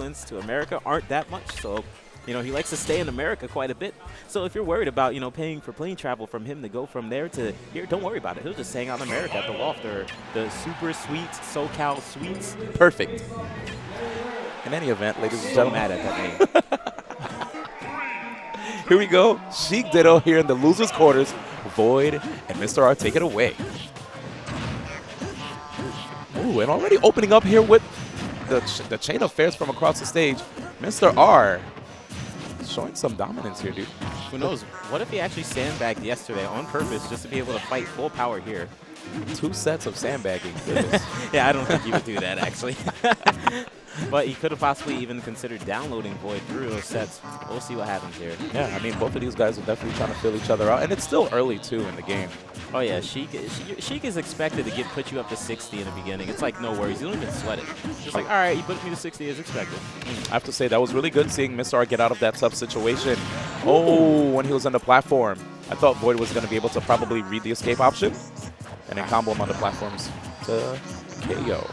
islands to America aren't that much, so you know, he likes to stay in America quite a bit. So if you're worried about, you know, paying for plane travel from him to go from there to here, don't worry about it. He'll just hang out in America at the loft or the super sweet SoCal Suites. Perfect. In any event, ladies and gentlemen. Mad at that name. Here we go. Sheik Ditto here in the loser's quarters. VoiD and Mr. R take it away. Ooh, and already opening up here with the chain of fares from across the stage. Mr. R showing some dominance here, dude. Who knows? What if he actually sandbagged yesterday on purpose just to be able to fight full power here? 2 sets of sandbagging. Yeah, I don't think you would do that, actually. But he could have possibly even considered downloading VoiD through those sets. We'll see what happens here. Yeah, I mean, both of these guys are definitely trying to fill each other out. And it's still early, too, in the game. Oh, yeah. Sheik is expected to put you up to 60 in the beginning. It's like, no worries. You don't even sweat it. Just like, all right, you put me to 60 as expected. I have to say, that was really good seeing Mr. R get out of that tough situation. Oh, when he was on the platform. I thought VoiD was going to be able to probably read the escape option and then combo him on the platforms to KO.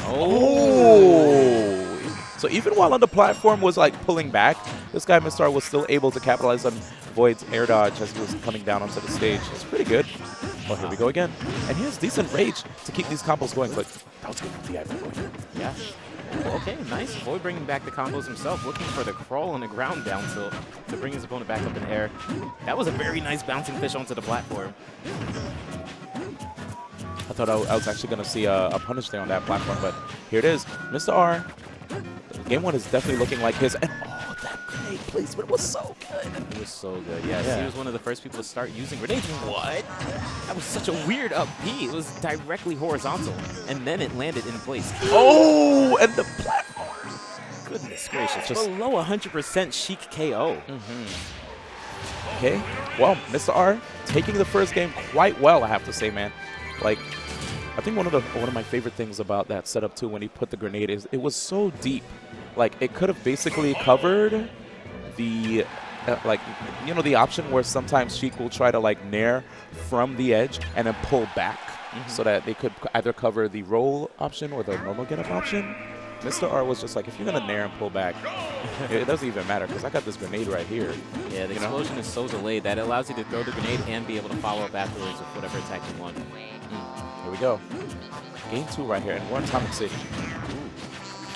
Oh! So even while on the platform was like pulling back, this guy Mr. R was still able to capitalize on VoiD's air dodge as he was coming down onto the stage. It's pretty good. Oh, here we go again. And he has decent rage to keep these combos going, but that was good for DI for VoiD. Yeah. Okay, nice. VoiD bringing back the combos himself, looking for the crawl on the ground down tilt to bring his opponent back up in the air. That was a very nice bouncing fish onto the platform. I thought I was actually going to see a punish there on that platform, but here it is. Mr. R, game 1 is definitely looking like his. And oh, that grenade placement was so good. It was so good, yes. Yeah. He was one of the first people to start using grenades. What? That was such a weird up B. It was directly horizontal, and then it landed in place. Oh, and the platform. Goodness gracious. Just below 100% Sheik KO. Okay, well, Mr. R taking the first game quite well, I have to say, man. Like, I think one of my favorite things about that setup too, when he put the grenade, is it was so deep. Like, it could have basically covered the like, you know, the option where sometimes Sheik will try to like nair from the edge and then pull back so that they could either cover the roll option or the normal get up option. Mr. R was just like, if you're going to nair and pull back, it doesn't even matter because I got this grenade right here. Yeah, the explosion is so delayed that it allows you to throw the grenade and be able to follow up afterwards with whatever attack you want. Here we go. Game 2 right here, and we're in Atomic City.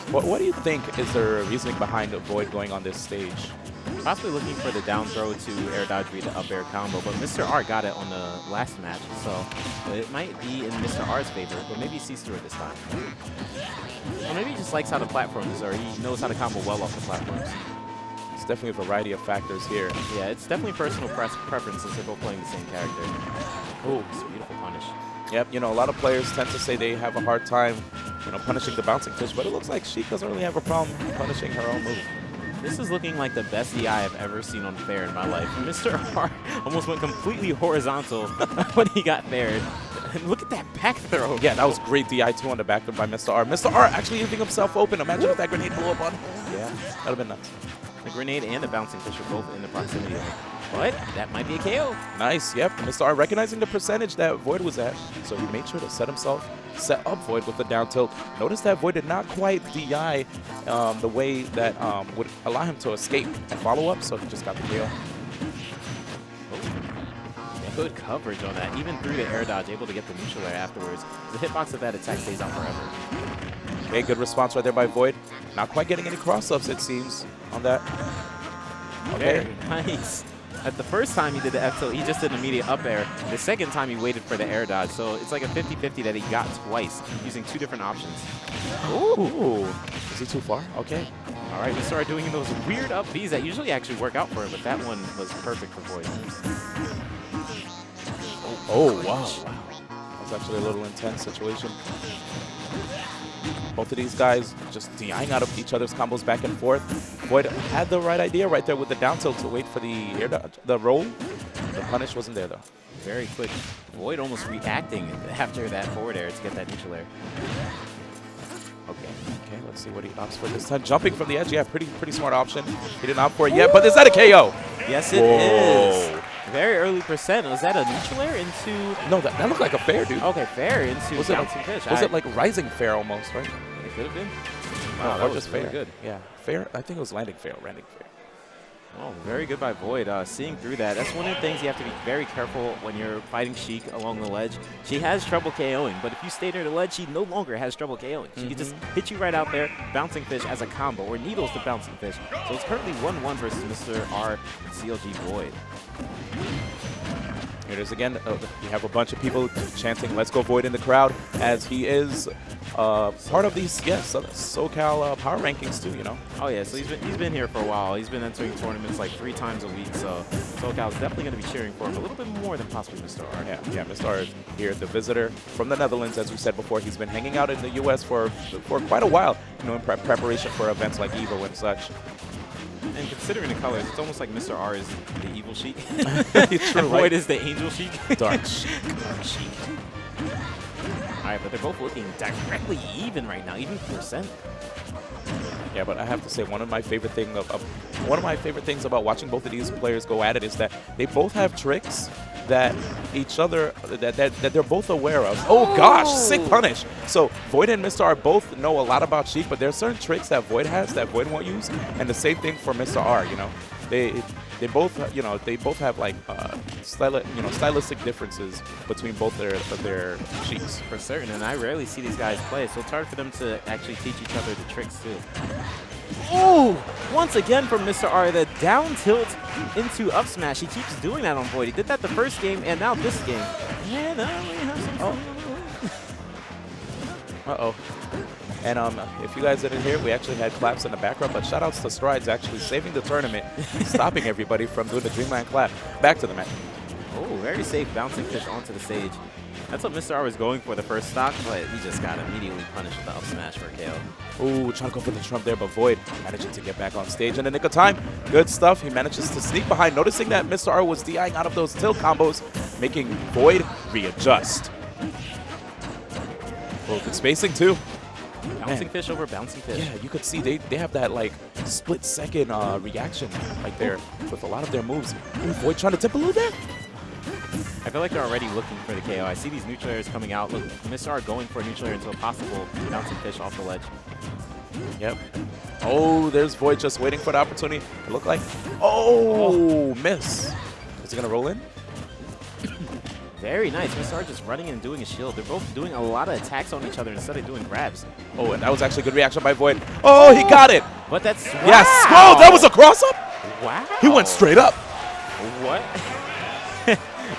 What do you think is the reasoning behind VoiD going on this stage? Possibly looking for the down throw to air dodge read the up air combo, but Mr. R got it on the last match, so it might be in Mr. R's favor, but maybe he sees through it this time. Or maybe he just likes how the platform is, or he knows how to combo well off the platforms. It's definitely a variety of factors here. Yeah, it's definitely personal preference since they're both playing the same character. Oh, it's a beautiful punish. Yep, you know, a lot of players tend to say they have a hard time, you know, punishing the bouncing fish, but it looks like Sheik doesn't really have a problem punishing her own move. This is looking like the best DI I've ever seen on fair in my life. Mr. R almost went completely horizontal when he got fared. And look at that back throw. Yeah, that was great DI too on the back throw by Mr. R. Mr. R actually leaving himself open. Imagine if that grenade blew up on him. Yeah, that would have been nuts. The grenade and the bouncing fish are both in the proximity of it. But that might be a KO. Nice, yep. Mr. R recognizing the percentage that VoiD was at, so he made sure to set up VoiD with the down tilt. Notice that VoiD did not quite DI the way that would allow him to escape and follow up, so he just got the KO. Good coverage on that, even through the air dodge, able to get the neutral air afterwards. The hitbox of that attack stays on forever. Okay, good response right there by VoiD. Not quite getting any cross-ups, it seems, on that. Okay. Very nice. At the first time he did the F tilt, he just did an immediate up air. The second time he waited for the air dodge, so it's like a 50-50 that he got twice using 2 different options. Ooh. Is he too far? Okay. All right, we started doing those weird up Bs that usually actually work out for him, but that one was perfect for VoiD. Oh, wow. That was actually a little intense situation. Both of these guys just DIing out of each other's combos back and forth. VoiD had the right idea right there with the down tilt to wait for the air dodge, the roll. The punish wasn't there, though. Very quick. VoiD almost reacting after that forward air to get that neutral air. Okay, let's see what he opts for this time. Jumping from the edge, yeah, pretty smart option. He didn't opt for it yet, but is that a KO? Yes, it is. Very early percent. Was that a neutral air into... No, that looked like a fair, dude. Okay, fair into bouncing fish. Was it like rising fair almost, right? It could have been. Wow, that was just really fair. good. Yeah, fair. I think it was landing fair. Landing fair. Oh, very good by VoiD. Seeing through that, that's one of the things you have to be very careful when you're fighting Sheik along the ledge. She has trouble KOing, but if you stay near the ledge, she no longer has trouble KOing. She can just hit you right out there, bouncing fish as a combo, or needles the bouncing fish. So it's currently 1-1 versus Mr. R CLG VoiD. Here it is again. We have a bunch of people chanting "Let's go VoiD" in the crowd, as he is part of these SoCal power rankings too. You know. Oh yeah, so he's been here for a while. He's been entering tournaments like 3 times a week. So SoCal's definitely going to be cheering for him a little bit more than possibly Mr. R. Yeah, Mr. R is here, the visitor from the Netherlands, as we said before. He's been hanging out in the U.S. for quite a while, you know, in preparation for events like EVO and such. And considering the colors, it's almost like Mr. R is the evil Sheik. True, and right? VoiD is the angel Sheik. Dark Sheik. Dark Sheik. All right, but they're both looking directly even right now, even percent. Yeah, but I have to say one of my favorite things about watching both of these players go at it is that they both have tricks that that they're both aware of. Oh gosh, sick punish. So VoiD and Mr. R both know a lot about Sheik, but there are certain tricks that VoiD has that VoiD won't use, and the same thing for Mr. R. You know, they both have like stylistic differences between both their Sheiks. For certain, and I rarely see these guys play, so it's hard for them to actually teach each other the tricks too. Oh, once again from Mr. R, the down tilt into up smash. He keeps doing that on VoiD. He did that the first game, and now this game. Yeah, no, we have some Uh-oh. And if you guys didn't hear, we actually had claps in the background, but shout-outs to Strides actually saving the tournament, stopping everybody from doing the Dreamland clap. Back to the match. Oh, very safe bouncing fish onto the stage. That's what Mr. R was going for the first stock, but he just got immediately punished with the up smash for KO. Ooh, trying to go for the trump there, but VoiD managing to get back on stage in the nick of time. Good stuff. He manages to sneak behind, noticing that Mr. R was DIing out of those tilt combos, making VoiD readjust. Oh, good spacing too. Bouncing fish over bouncing fish. Yeah, you could see they have that like split-second reaction right there with a lot of their moves. Ooh, VoiD trying to tip a little bit. I feel like they're already looking for the KO. I see these neutral airs coming out. Look, Mr. R going for a neutral air into a possible bouncing fish off the ledge. Yep. Oh, there's VoiD just waiting for the opportunity. It looked like, oh, miss. Is he gonna roll in? Very nice. Mr. R just running and doing a shield. They're both doing a lot of attacks on each other instead of doing grabs. Oh, and that was actually a good reaction by VoiD. Oh, he got it. But that's, wow. Yes. Oh, that was a cross-up. Wow. He went straight up. What?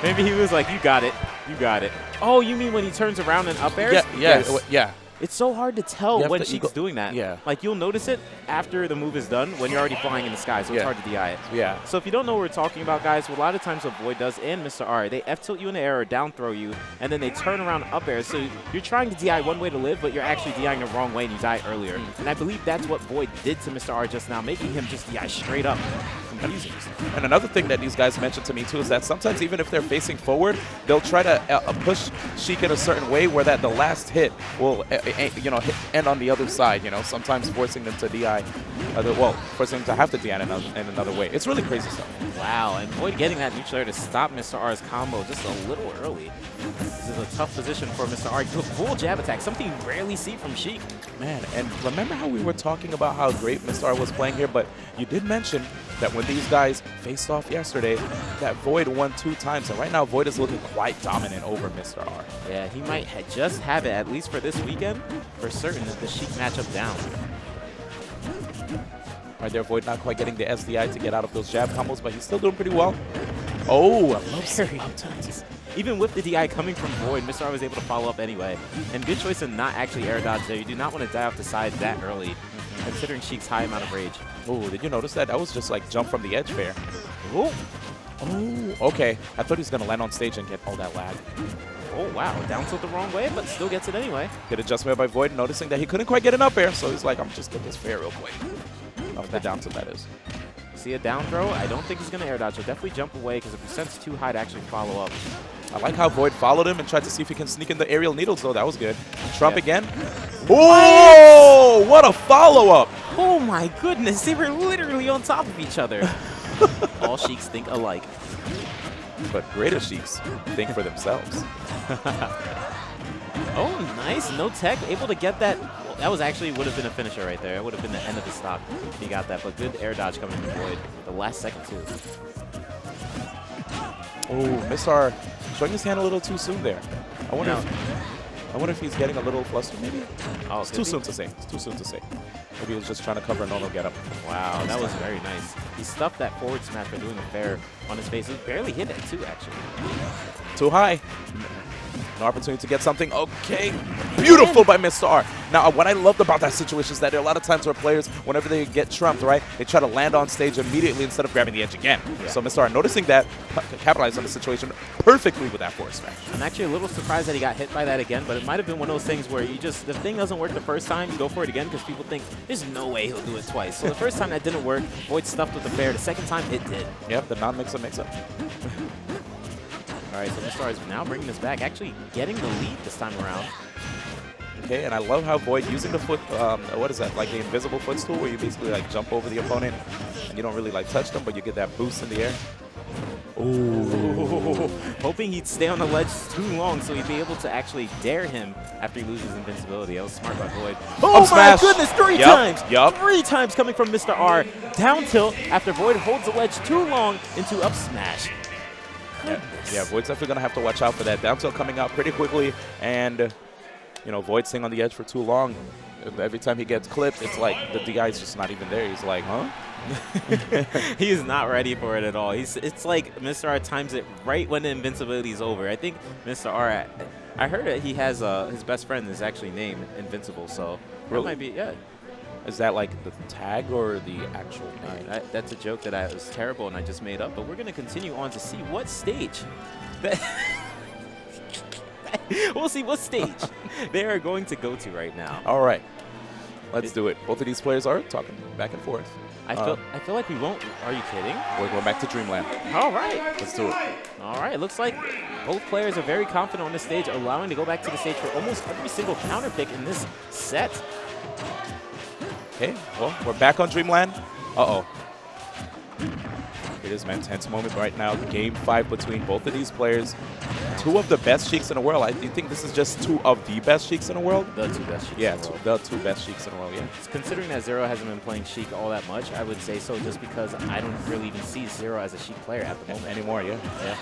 Maybe he was like, you got it. You got it. Oh, you mean when he turns around and up airs? Yeah, Yes. yeah. It's so hard to tell when Sheik's doing that. Yeah. Like, you'll notice it after the move is done when you're already flying in the sky, so it's hard to DI it. Yeah. So if you don't know what we're talking about, guys, a lot of times what VoiD does and Mr. R, they F-tilt you in the air or down throw you, and then they turn around up air. So you're trying to DI one way to live, but you're actually DIing the wrong way and you die earlier. And I believe that's what VoiD did to Mr. R just now, making him just DI straight up. And another thing that these guys mentioned to me too is that sometimes even if they're facing forward, they'll try to push Sheik in a certain way where that the last hit will end on the other side. You know, sometimes forcing them to DI, forcing them to have to DI in another way. It's really crazy stuff. Wow, and VoiD getting that neutral air to stop Mr. R's combo just a little early. This is a tough position for Mr. R. Full jab attack, something you rarely see from Sheik. Man, and remember how we were talking about how great Mr. R was playing here, but you did mention that when these guys faced off yesterday, that VoiD won 2 times, and right now VoiD is looking quite dominant over Mr. R. Yeah, he might just have it, at least for this weekend, for certain, the Sheik matchup down. Right there, VoiD not quite getting the SDI to get out of those jab combos, but he's still doing pretty well. Oh, I love very nice. Even with the DI coming from VoiD, Mr. R was able to follow up anyway. And good choice in not actually air dodge there. You do not want to die off the side that early, considering Sheik's high amount of rage. Oh, did you notice that? That was just like jump from the edge fair. Oh, okay. I thought he was going to land on stage and get all that lag. Oh, wow. Down tilt the wrong way, but still gets it anyway. Good adjustment by VoiD, noticing that he couldn't quite get an up air, so he's like, I'm just going to get this fair real quick. Off the down tilt, that is. See a down throw? I don't think he's going to air dodge. He'll definitely jump away because the percent's too high to actually follow up. I like how VoiD followed him and tried to see if he can sneak in the aerial needles, though. That was good. Trump again. Oh, what a follow-up. Oh, my goodness. They were literally on top of each other. All Sheiks think alike. But greater Sheiks think for themselves. Oh, nice. No tech. Able to get that that was actually would have been a finisher right there. It would have been the end of the stock if he got that. But good air dodge coming from VoiD. The last second, too. Oh, Mr. R showing his hand a little too soon there. I wonder if he's getting a little flustered, maybe? Oh, it's too soon to say. It's too soon to say. Maybe he was just trying to cover a normal getup. Wow, that was very nice. He stuffed that forward smash by doing a fair on his face. He barely hit it, too, actually. Too high. An opportunity to get something. Okay. Beautiful by Mr. R. Now, what I loved about that situation is that there are a lot of times where players, whenever they get trumped, right, they try to land on stage immediately instead of grabbing the edge again. Yeah. So Mr. R, noticing that, capitalized on the situation perfectly with that forward smash. I'm actually a little surprised that he got hit by that again, but it might have been one of those things where you just, the thing doesn't work the first time, you go for it again because people think there's no way he'll do it twice. So the first time that didn't work, VoiD stuffed with the fair. The second time, it did. Yep, the non-mix-up makes up. All right, so Mr. R is now bringing this back, actually getting the lead this time around. Okay, and I love how VoiD using the foot, what is that, like the invisible footstool where you basically like jump over the opponent and you don't really like touch them, but you get that boost in the air. Ooh. Hoping he'd stay on the ledge too long so he'd be able to actually dare him after he loses invincibility. That was smart by VoiD. Oh my goodness, three times! Three times coming from Mr. R. Down tilt after VoiD holds the ledge too long into up smash. Yeah, VoiD's definitely going to have to watch out for that. Down tilt coming out pretty quickly, and, you know, VoiD staying on the edge for too long. Every time he gets clipped, it's like the DI is just not even there. He's like, huh? He is not ready for it at all. It's like Mr. R times it right when the invincibility is over. I think Mr. R, I heard that he has his best friend is actually named Invincible, so really? That might be, yeah. Is that like the tag or the actual name? That's a joke that was terrible and I just made up, but we're going to continue on to see what stage we'll see what stage they are going to go to right now. All right. Let's do it. Both of these players are talking back and forth. I feel like we won't. Are you kidding? We're going back to Dreamland. All right. Let's do it. All right. It looks like both players are very confident on this stage, allowing to go back to the stage for almost every single counter pick in this set. Okay, well, we're back on Dreamland. Uh-oh. It is an intense moment right now. Game 5 between both of these players. Two of the best Sheiks in the world. I think this is just two of the best Sheiks in the world. The two best Sheiks in the world. The two best Sheiks in the world, yeah. Considering that Zero hasn't been playing Sheik all that much, I would say so just because I don't really even see Zero as a Sheik player at the moment. Anymore, yeah.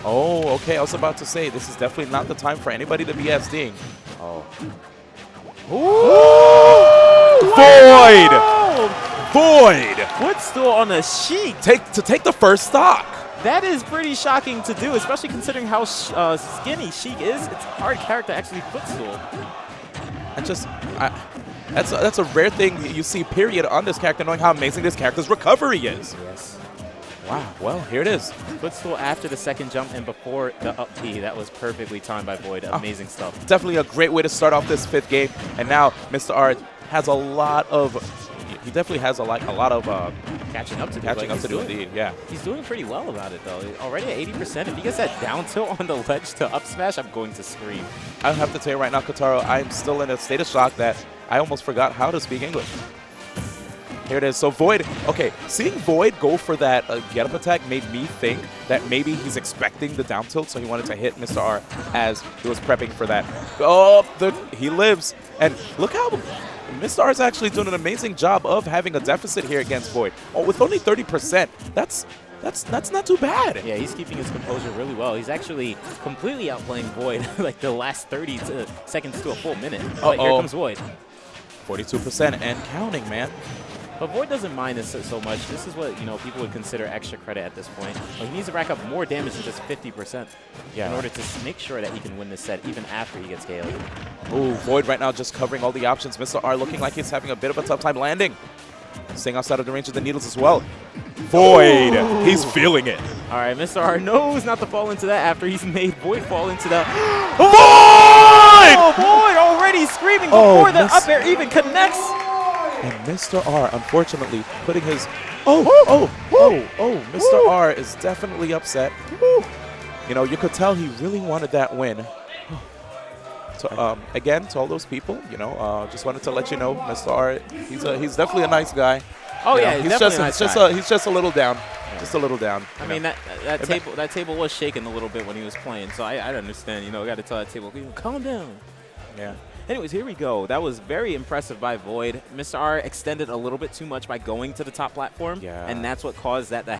Oh, okay. I was about to say, this is definitely not the time for anybody to be SDing. Oh. Ooh! VoiD! VoiD! Footstool on a Sheik. To take the first stock. That is pretty shocking to do, especially considering how skinny Sheik is. It's a hard character to actually footstool. And just, that's a rare thing you see, period, on this character, knowing how amazing this character's recovery is. Yes. Wow, well, here it is. Footstool after the second jump and before the up B. That was perfectly timed by VoiD. Amazing stuff. Definitely a great way to start off this 5th game. And now Mr. R has a lot of, he definitely has a lot of catching up to do. Catching up to do, indeed, yeah. He's doing pretty well about it, though. Already at 80%. If he gets that down tilt on the ledge to up smash, I'm going to scream. I have to tell you right now, KTAR, I'm still in a state of shock that I almost forgot how to speak English. Here it is. So VoiD, okay, seeing VoiD go for that get-up attack made me think that maybe he's expecting the down tilt, so he wanted to hit Mr. R as he was prepping for that. Oh, he lives. And look how Mr. R is actually doing an amazing job of having a deficit here against VoiD. Oh, with only 30%, that's not too bad. Yeah, he's keeping his composure really well. He's actually completely outplaying VoiD like the last 30 seconds to a full minute. But here comes VoiD. 42% and counting, man. But VoiD doesn't mind this so much. This is what people would consider extra credit at this point. But he needs to rack up more damage than just 50% in order to make sure that he can win this set even after he gets KO'd. Ooh, VoiD right now just covering all the options. Mr. R looking like he's having a bit of a tough time landing. Staying outside of the range of the needles as well. VoiD, he's feeling it. All right, Mr. R knows not to fall into that after he's made VoiD fall into the... VoiD! Oh, VoiD already screaming before the up air even connects. And Mr. R, unfortunately, putting his... Mr. R is definitely upset. You know, you could tell he really wanted that win. So, again, to all those people, just wanted to let you know, Mr. R, he's definitely a nice guy. Oh, yeah, he's definitely a nice guy. He's just a little down. Just a little down. I mean, that table was shaking a little bit when he was playing, so I understand. Got to tell that table, calm down. Yeah. Anyways, here we go. That was very impressive by VoiD. Mr. R extended a little bit too much by going to the top platform, Yeah. and that's what caused that to